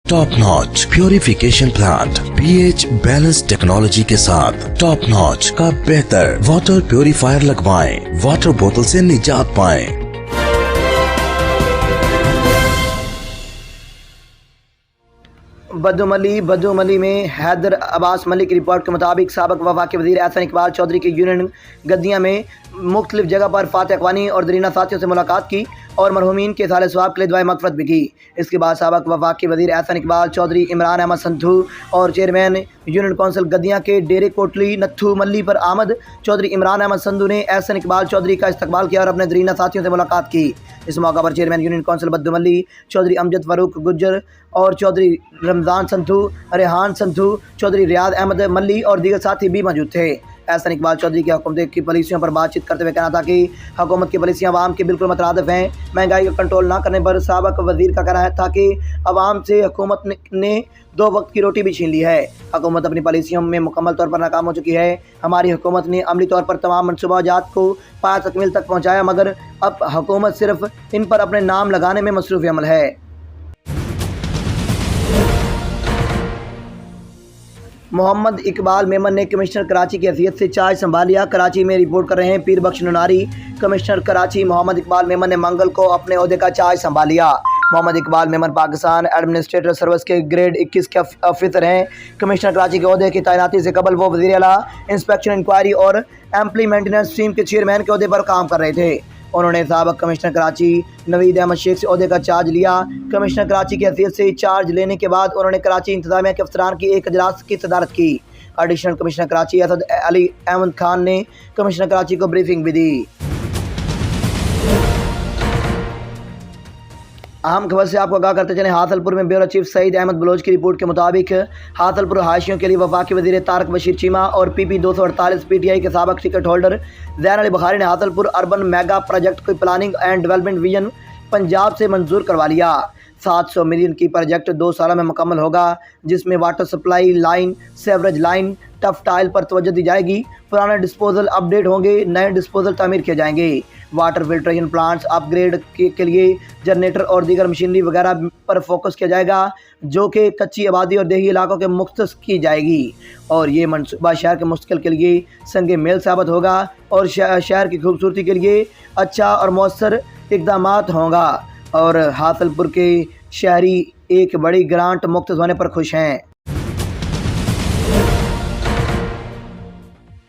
Top notch purification plant pH balance technology के साथ top notch का बेहतर वाटर प्योरीफायर लगवाएं, वाटर बोतल से निजात पाएं। बद्दुमली में हैदर अब्बास मलिक की रिपोर्ट के मुताबिक साबिक वफाकी वज़ीर एहसन इकबाल चौधरी की यूनियन गद्दिया में मुख्तलिफ जगह पर फातह अक़वानी और दरीना साथियों से मुलाकात की और मरहूमीन के साले सवाब के लिए दुआए मग़फ़िरत भी की। इसके बाद साबिक वफाकी वज़ीर एहसन इकबाल चौधरी इमरान अहमद संधू और चेयरमैन यूनियन कौंसिल गद्दिया के डेरे कोटली नत्थू मल्ली पर आमद चौधरी इमरान अहमद संधू ने एहसन इकबाल चौधरी का इस्तकबाल किया और अपने दरीना साथियों से मुलाकात की। इस मौका पर chairman union council Baddomalhi Chaudhry Amjad Farooq Gujjar और चौधरी रमज़ान संधू, रेहान संधू, चौधरी रियाद अहमद मल्ली और दीगर साथी भी मौजूद थे। एहसन इकबाल चौधरी की हुकूमत की पॉलिसियों पर बातचीत करते हुए कहना था कि हुकूमत की पॉलिसियाँ अवाम के बिल्कुल मुतरादिफ हैं। महंगाई को कंट्रोल ना करने पर साबिक वज़ीर का कहना था कि अवाम से हुकूमत ने 2 वक्त की रोटी भी छीन ली है। हुकूमत अपनी पॉलिसियों में मुकम्मल तौर पर नाकाम हो चुकी है। हमारी हुकूमत ने अमली तौर पर तमाम मनसूबाजात को पाया तकमील तक पहुँचाया, मगर अब हुकूमत सिर्फ इन पर अपने नाम लगाने में मसरूफ़ अमल है। मोहम्मद इकबाल मेमन ने कमिश्नर कराची की हैसियत से चार्ज संभाल लिया। कराची में रिपोर्ट कर रहे हैं पीर बख्श नुनारी। कमिश्नर कराची मोहम्मद इकबाल मेमन ने मंगल को अपने ओहदे का चार्ज संभाल लिया। मोहम्मद इकबाल मेमन पाकिस्तान एडमिनिस्ट्रेटर सर्विस के ग्रेड 21 के ऑफिसर हैं। कमिश्नर कराची के ओहदे की तैनाती से कबल वो वज़ीर आला इंस्पेक्शन इंक्वायरी और एम्प्ली मेंटेनेंस टीम के चेयरमैन के ओहदे पर काम कर रहे थे। उन्होंने साबिक कमिश्नर कराची नवीद अहमद शेख से ओहदे का चार्ज लिया। कमिश्नर कराची की हैसियत से चार्ज लेने के बाद उन्होंने कराची इंतजामिया के अफसरान की एक इजलास की सदारत की। एडिशनल कमिश्नर कराची असद अली अहमद खान ने कमिश्नर कराची को ब्रीफिंग भी दी। अहम खबर से आपको आगाह करते चलें। हाथलपुर में ब्यूरो चीफ सईद अहमद बलोच की रिपोर्ट के मुताबिक हाथलपुर हाशियों के लिए वफाकी वज़ीर तारक बशीर चीमा और PP 248 PTI के साबिक टिकट होल्डर ज़ैन अली बुखारी ने हाथलपुर अर्बन मेगा प्रोजेक्ट को planning and development vision Punjab से मंजूर करवा लिया। 700 मिलियन की प्रोजेक्ट 2 सालों में मुकम्मल होगा, जिसमें water supply line, sewerage line, tough tile पर तवज्जो दी जाएगी। पुराने डिस्पोजल अपडेट होंगे, नए डिस्पोजल तामीर किए जाएंगे। वाटर फिल्ट्रेशन प्लांट्स अपग्रेड के लिए जनरेटर और दीगर मशीनरी वगैरह पर फोकस किया जाएगा, जो कि कच्ची आबादी और देही इलाकों के मुख्तस की जाएगी। और ये मनसूबा शहर के मुस्तकिल के लिए संग मेल साबित होगा और शहर की खूबसूरती के लिए अच्छा और मौसर इक़दामात होगा। और हाथलपुर के शहरी एक बड़ी ग्रांट मुक्त होने पर खुश हैं।